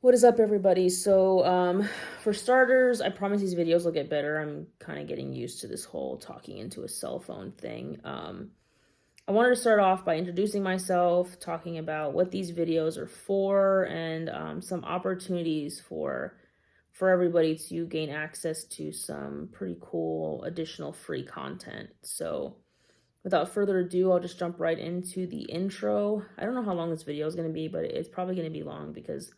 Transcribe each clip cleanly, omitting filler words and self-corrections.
What is up, everybody? For starters, I promise these videos will get better. I'm kind of getting used to this whole talking into a cell phone thing. I wanted to start off by introducing myself, talking about what these videos are for, and some opportunities for everybody to gain access to some pretty cool additional free content. So, without further ado, I'll just jump right into the intro. I don't know how long this video is going to be, but it's probably going to be long because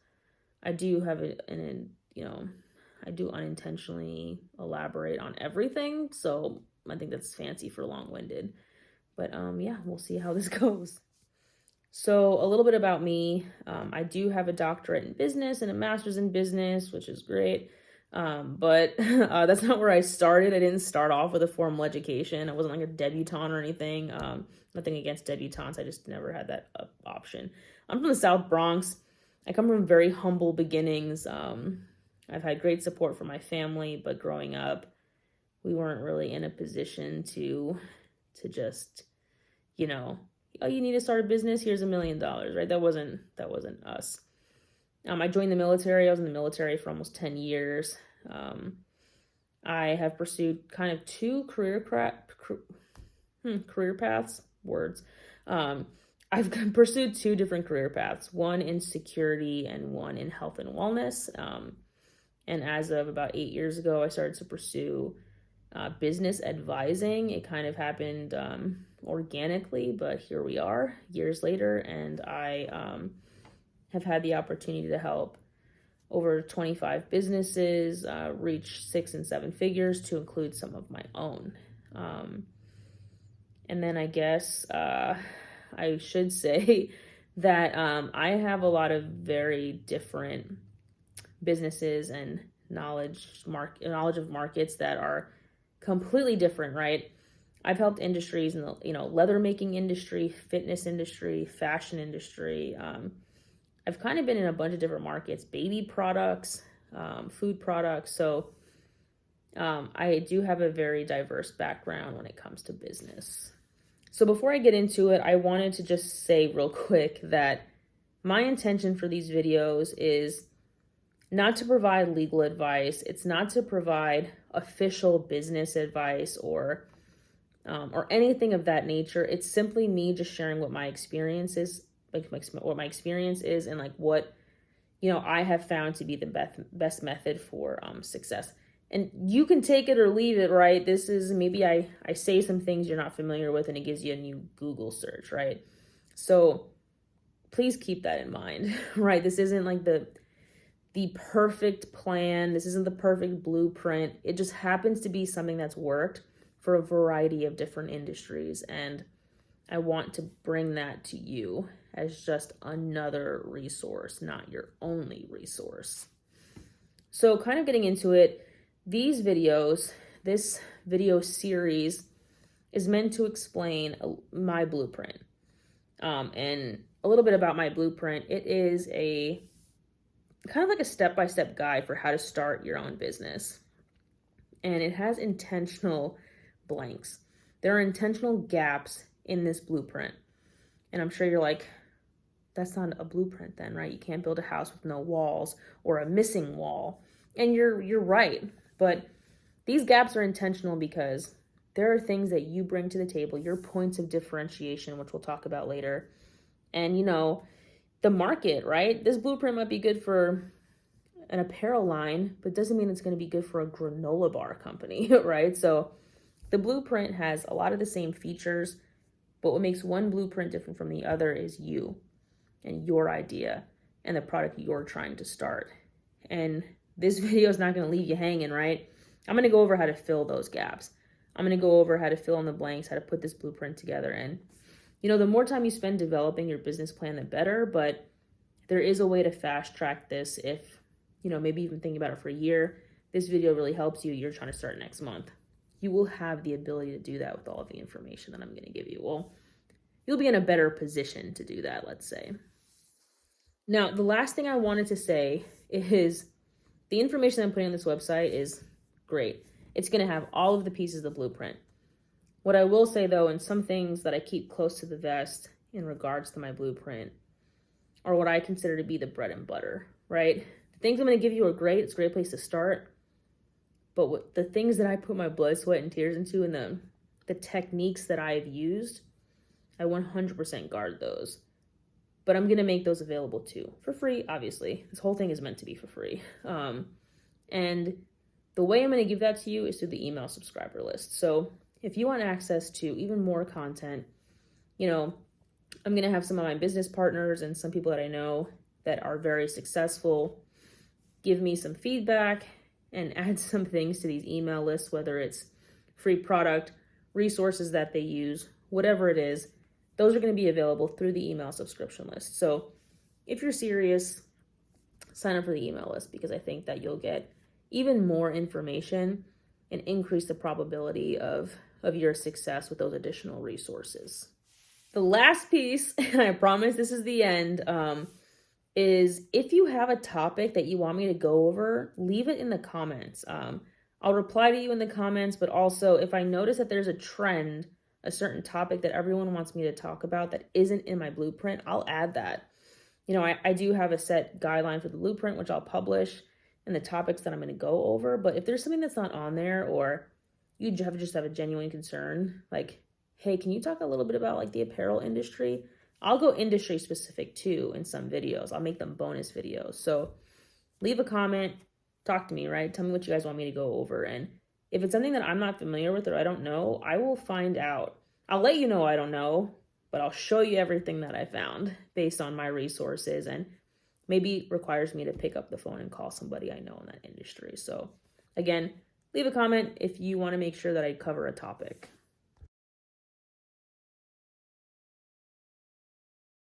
I do have I do unintentionally elaborate on everything. So I think that's fancy for long-winded. But yeah, we'll see how this goes. So a little bit about me. I do have a doctorate in business and a master's in business, which is great. But that's not where I started. I didn't start off with a formal education. I wasn't like a debutante or anything. Nothing against debutantes. I just never had that option. I'm from the South Bronx. I come from very humble beginnings. I've had great support from my family, but growing up, we weren't really in a position to just, oh, you need to start a business, here's $1 million, right? That wasn't us. I joined the military. I was in the military for almost 10 years. I have pursued kind of two career paths, words. I've pursued two different career paths, one in security and one in health and wellness. And as of about 8 years ago, I started to pursue business advising. It kind of happened organically, but here we are years later, and I have had the opportunity to help over 25 businesses reach 6 and 7 figures, to include some of my own. And then I guess I should say that I have a lot of very different businesses and knowledge of markets that are completely different, right? I've helped industries in the leather making industry, fitness industry, fashion industry. I've kind of been in a bunch of different markets, baby products, food products. So I do have a very diverse background when it comes to business. So before I get into it, I wanted to just say real quick that my intention for these videos is not to provide legal advice. It's not to provide official business advice or anything of that nature. It's simply me just sharing what my experience is, what my experience is, and like what I have found to be the best method for success. And you can take it or leave it, right? This is maybe I say some things you're not familiar with and it gives you a new Google search, right? So please keep that in mind, right? This isn't like the perfect plan. This isn't the perfect blueprint. It just happens to be something that's worked for a variety of different industries. And I want to bring that to you as just another resource, not your only resource. So kind of getting into it, this video series is meant to explain my blueprint. And a little bit about my blueprint. It is a kind of like a step-by-step guide for how to start your own business. And it has intentional blanks. There are intentional gaps in this blueprint. And I'm sure you're like, that's not a blueprint then, right? You can't build a house with no walls or a missing wall. And you're right. But these gaps are intentional because there are things that you bring to the table, your points of differentiation, which we'll talk about later. And, the market, right? This blueprint might be good for an apparel line, but doesn't mean it's going to be good for a granola bar company, right? So the blueprint has a lot of the same features, but what makes one blueprint different from the other is you and your idea and the product you're trying to start. And this video is not going to leave you hanging, right? I'm going to go over how to fill those gaps. I'm going to go over how to fill in the blanks, how to put this blueprint together. And, the more time you spend developing your business plan, the better. But there is a way to fast track this if, maybe you've been thinking about it for a year. This video really helps you. You're trying to start next month. You will have the ability to do that with all of the information that I'm going to give you. Well, you'll be in a better position to do that, let's say. Now, the last thing I wanted to say is the information I'm putting on this website is great. It's going to have all of the pieces of the blueprint. What I will say, though, and some things that I keep close to the vest in regards to my blueprint, are what I consider to be the bread and butter, right? The things I'm going to give you are great. It's a great place to start. But what the things that I put my blood, sweat, and tears into, and the techniques that I've used, I 100% guard those. But I'm going to make those available too, for free, obviously. This whole thing is meant to be for free. And the way I'm going to give that to you is through the email subscriber list. So if you want access to even more content, you know, I'm going to have some of my business partners and some people that I know that are very successful give me some feedback and add some things to these email lists, whether it's free product, resources that they use, whatever it is. Those are going to be available through the email subscription list. So if you're serious, sign up for the email list, because I think that you'll get even more information and increase the probability of your success with those additional resources. The last piece, and I promise this is the end, is if you have a topic that you want me to go over, leave it in the comments. I'll reply to you in the comments, but also if I notice that there's a trend, a certain topic that everyone wants me to talk about that isn't in my blueprint, I'll add that. You know, I do have a set guideline for the blueprint, which I'll publish, and the topics that I'm going to go over. But if there's something that's not on there, or you just have a genuine concern, like, hey, can you talk a little bit about like the apparel industry? I'll go industry specific too in some videos. I'll make them bonus videos. So leave a comment, talk to me, right? Tell me what you guys want me to go over. And if it's something that I'm not familiar with or I don't know, I will find out. I'll let you know I don't know, but I'll show you everything that I found based on my resources, and maybe it requires me to pick up the phone and call somebody I know in that industry. So again, leave a comment if you want to make sure that I cover a topic.